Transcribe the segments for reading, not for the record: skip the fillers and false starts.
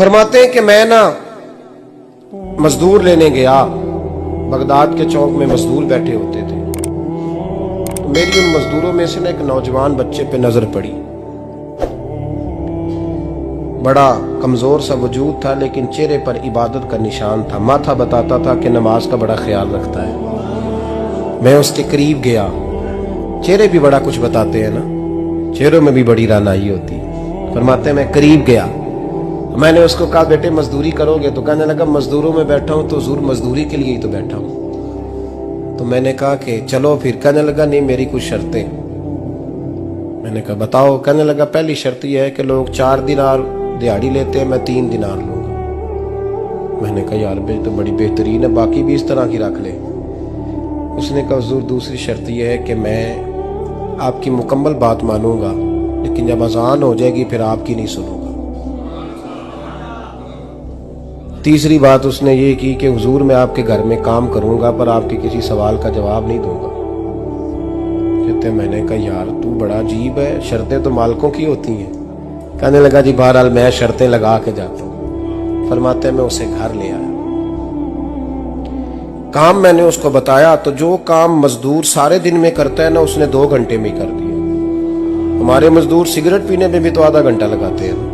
फरमाते हैं कि मैं ना मजदूर लेने गया, बगदाद के चौक में मजदूर बैठे होते थे, तो मेरी उन मजदूरों में से ना एक नौजवान बच्चे पे नजर पड़ी। बड़ा कमजोर सा वजूद था, लेकिन चेहरे पर इबादत का निशान था। माथा बताता था कि नमाज का बड़ा ख्याल रखता है। मैं उसके करीब गया। चेहरे भी बड़ा कुछ बताते हैं ना, चेहरों में भी बड़ी रानाई होती है। फरमाते हैं मैं करीब गया, मैंने उसको कहा बेटे मजदूरी करोगे? तो कहने लगा मजदूरों में बैठा हूं तो हुजूर मजदूरी के लिए ही तो बैठा हूं। तो मैंने कहा कि चलो फिर। कहने लगा नहीं, मेरी कुछ शर्तें। मैंने कहा बताओ? कहने लगा पहली शर्त यह है कि लोग 4 दिनार दिहाड़ी लेते हैं, मैं 3 दिनार लूंगा। मैंने कहा यार बे तो बड़ी बेहतरीन है, बाकी भी इस तरह की रख ले। उसने कहा हुजूर दूसरी शर्त यह है कि मैं आपकी मुकम्मल बात मानूंगा, लेकिन जब अजान हो जाएगी फिर आपकी नहीं सुनूंगा। तीसरी बात उसने ये की कि हुजूर मैं आपके घर में काम करूंगा पर आपके किसी सवाल का जवाब नहीं दूंगा। कहते मैंने कहा यार तू बड़ा अजीब है, शर्तें तो मालिकों की होती हैं। कहने लगा जी बहरहाल मैं शर्तें लगा के जाता हूँ। फरमाते मैं उसे घर ले आया, काम मैंने उसको बताया, तो जो काम मजदूर सारे दिन में करता है ना उसने 2 घंटे में ही कर दिया। हमारे मजदूर सिगरेट पीने में भी तो आधा घंटा लगाते हैं,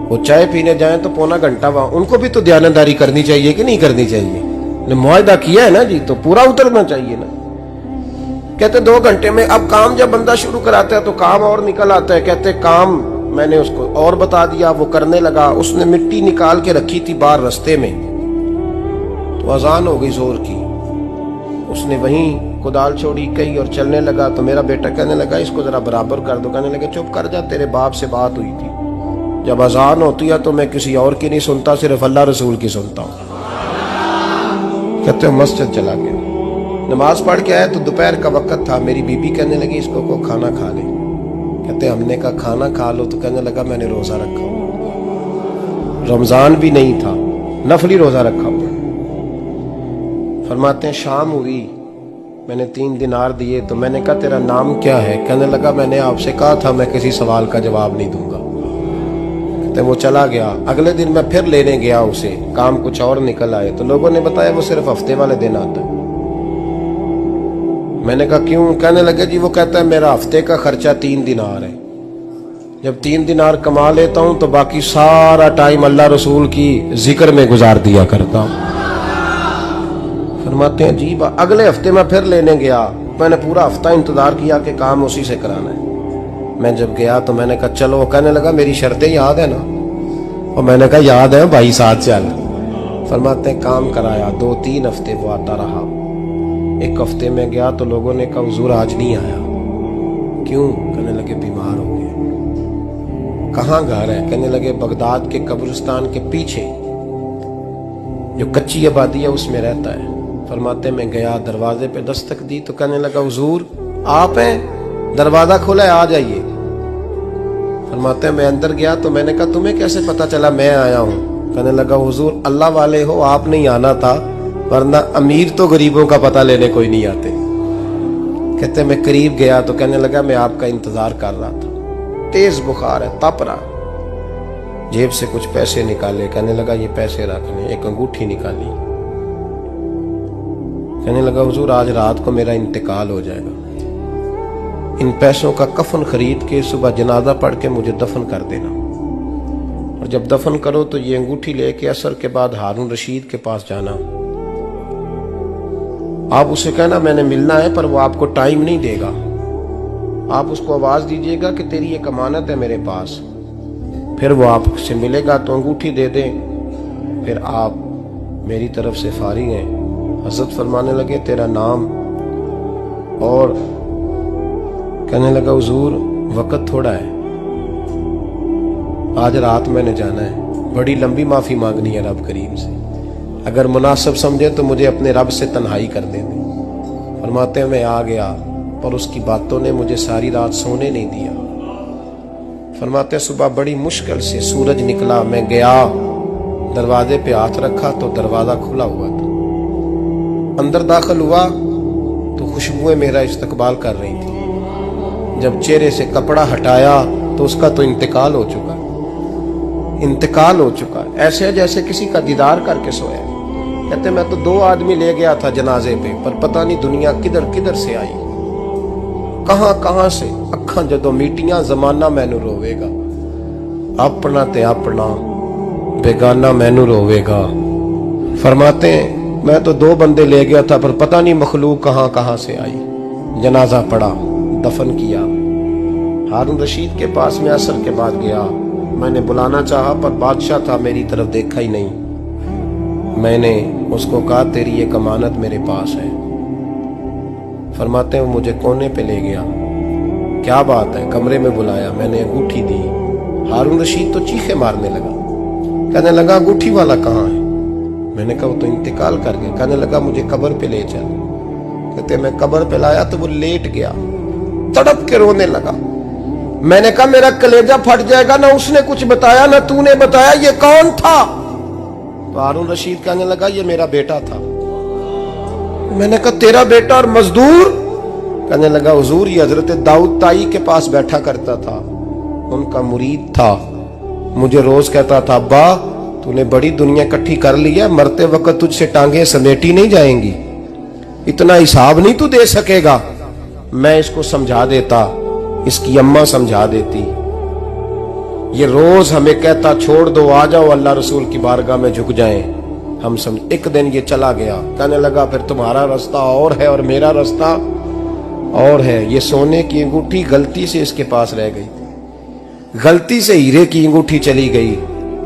वो चाय पीने जाएं तो पौना घंटा वहां। उनको भी तो ध्यानदारी करनी चाहिए कि नहीं करनी चाहिए? ने मुआहदा किया है ना जी, तो पूरा उतरना चाहिए ना। कहते 2 घंटे में। अब काम जब बंदा शुरू कराता है तो काम और निकल आता है। कहते काम मैंने उसको और बता दिया, वो करने लगा। उसने मिट्टी निकाल के रखी थी बाहर रास्ते में, तो अजान हो गई जोर की। उसने वहीं कुदाल छोड़ी कही और चलने लगा। तो मेरा बेटा कहने लगा इसको जरा बराबर कर दो। कहने लगा चुप कर जा, तेरे बाप से बात हुई थी, जब अजान होती है तो मैं किसी और की नहीं सुनता, सिर्फ अल्लाह रसूल की सुनता हूँ। कहते मस्जिद चला गया, नमाज पढ़ के आया तो दोपहर का वक्त था। मेरी बीबी कहने लगी इसको को खाना खा ले। कहते हमने कहा खाना खा लो, तो कहने लगा मैंने रोजा रखा हुआ, रमजान भी नहीं था, नफली रोजा रखा हुआ। फरमाते हैं शाम हुई, मैंने 3 दिनार दिए, तो मैंने कहा तेरा नाम क्या है? कहने लगा मैंने आपसे कहा था मैं किसी सवाल का जवाब नहीं दूंगा। कहते वो चला गया। अगले दिन मैं फिर लेने गया उसे, काम कुछ और निकल आए, तो लोगों ने बताया वो सिर्फ हफ्ते वाले दिन आता है। मैंने कहा क्यों? कहने लगे जी वो कहता है मेरा हफ्ते का खर्चा 3 दिनार है, जब 3 दिनार कमा लेता हूं तो बाकी सारा टाइम अल्लाह रसूल की जिक्र में गुजार दिया करता हूं। फरमाते हैं जी अगले हफ्ते मैं फिर लेने गया, मैंने पूरा हफ्ता इंतजार किया कि काम उसी से कराना है। मैं जब गया तो मैंने कहा चलो। कहने लगा मेरी शर्तें याद है ना? और मैंने कहा याद है भाई, साथ चल। फरमाते हैं काम कराया, 2-3 हफ्ते वो आता रहा। एक हफ्ते में गया तो लोगों ने कहा हुजूर आज नहीं आया। क्यों? कहने लगे बीमार हो गए। कहाँ घर है? कहने लगे बगदाद के कब्रिस्तान के पीछे जो कच्ची आबादी है उसमें रहता है। फरमाते मैं गया, दरवाजे पे दस्तक दी तो कहने लगा हुजूर आप हैं? दरवाजा खोला है, आ जाइए। फरमाते मैं अंदर गया तो मैंने कहा तुम्हें कैसे पता चला मैं आया हूँ? कहने लगा हुजूर अल्लाह वाले हो, आप नहीं आना था, वरना अमीर तो गरीबों का पता लेने कोई नहीं आते। कहते मैं करीब गया तो कहने लगा मैं आपका इंतजार कर रहा था, तेज बुखार है, तप रहा। जेब से कुछ पैसे निकाले, कहने लगा ये पैसे रखने। एक अंगूठी निकाली, कहने लगा हुजूर आज रात को मेरा इंतकाल हो जाएगा, इन पैसों का कफन खरीद के सुबह जनाजा पढ़ के मुझे दफन कर देना, और जब दफन करो तो ये अंगूठी लेके असर के बाद हारून रशीद के पास जाना। आप उसे कहना मैंने मिलना है, पर वो आपको टाइम नहीं देगा। आप उसको आवाज दीजिएगा कि तेरी एक अमानत है मेरे पास, फिर वो आपसे मिलेगा तो अंगूठी दे दें, फिर आप मेरी तरफ से फारिग हैं। हजरत फरमाने लगे तेरा नाम? और कहने लगा हुजूर वक्त थोड़ा है, आज रात मैंने जाना है, बड़ी लंबी माफी मांगनी है रब करीम से, अगर मुनासिब समझे तो मुझे अपने रब से तन्हाई कर दे। फरमाते हैं मैं आ गया, पर उसकी बातों ने मुझे सारी रात सोने नहीं दिया। फरमाते हैं सुबह बड़ी मुश्किल से सूरज निकला, मैं गया दरवाजे पे हाथ रखा तो दरवाजा खुला हुआ था। अंदर दाखिल हुआ तो खुशबुएं मेरा इस्तकबाल कर रही थी। जब चेहरे से कपड़ा हटाया तो उसका तो इंतकाल हो चुका। इंतकाल हो चुका है, ऐसे है जैसे किसी का दीदार करके सोया। कहते मैं तो 2 आदमी ले गया था जनाजे पे, पर पता नहीं दुनिया किधर किधर से आई, कहां कहां से। अखां जदों मीटियां जमाना मैनू रोवेगा, अपना ते अपना बेगाना मैनू रोवेगा। फरमाते हैं मैं तो 2 बंदे ले गया था, पर पता नहीं मखलूक कहां कहां से आई। जनाजा पड़ा, दफन किया। हारून रशीद के पास में असर के बाद गया, मैंने बुलाना चाहा पर बादशाह था, मेरी तरफ देखा ही नहीं। मैंने उसको कहा तेरी ये अमानत मेरे पास है। फरमाते हैं वो मुझे कोने पे ले गया, क्या बात है, कमरे में बुलाया, मैंने अंगूठी दी। हारून रशीद तो चीखे मारने लगा, कहने लगा अंगूठी वाला कहाँ है? मैंने कहा वो तो इंतकाल कर गया। कहने लगा मुझे कब्र पे ले चल। कहते मैं कब्र पे लाया तो वो लेट गया, तड़प के रोने लगा। मैंने कहा मेरा कलेजा फट जाएगा, ना उसने कुछ बताया ना तूने बताया, ये कौन था? तो हारून रशीद कहने लगा ये मेरा बेटा था। मैंने कहा तेरा बेटा और मजदूर? कहने लगा हुजूर ये हजरत दाऊद ताई के पास बैठा करता था, उनका मुरीद था, मुझे रोज कहता था अब्बा तूने बड़ी दुनिया इकट्ठी कर ली है, मरते वक्त तुझसे टांगे समेटी नहीं जाएंगी, इतना हिसाब नहीं तू दे सकेगा। मैं इसको समझा देता, इसकी अम्मा समझा देती। ये रोज हमें कहता छोड़ दो, आ जाओ अल्लाह रसूल की बारगाह में झुक जाएं। हम समझ। एक दिन ये चला गया, कहने लगा फिर तुम्हारा रास्ता और है और मेरा रास्ता और है। ये सोने की अंगूठी गलती से इसके पास रह गई, गलती से हीरे की अंगूठी चली गई।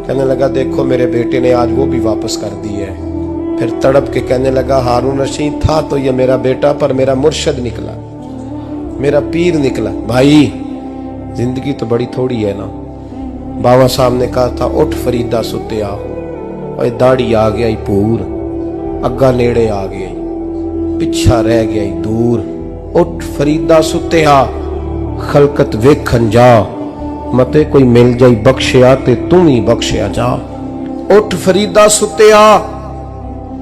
कहने लगा देखो मेरे बेटे ने आज वो भी वापस कर दी है। फिर तड़प के कहने लगा हारून रशीद था तो ये मेरा बेटा, पर मेरा मुर्शद निकला, मेरा पीर निकला। भाई जिंदगी तो बड़ी थोड़ी है ना। बाबा साहब ने कहा था उठ फरीदा सुते आ, और दाढ़ी आ गया ही पूर, अग्गा नेड़े आ गया, पिछा रह गया ही दूर। उठ फरीदा सुते आ, खलकत वेखन जा, मते कोई मिल जाई बख्शिया ते तू ही बख्शिया जा। उठ फरीदा सुते आ,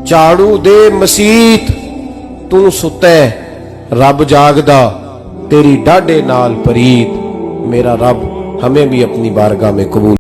झाड़ू दे मसीत, तू सुते रब जागदा, तेरी डाडे नाल परीत। मेरा रब हमें भी अपनी बारगाह में कबूल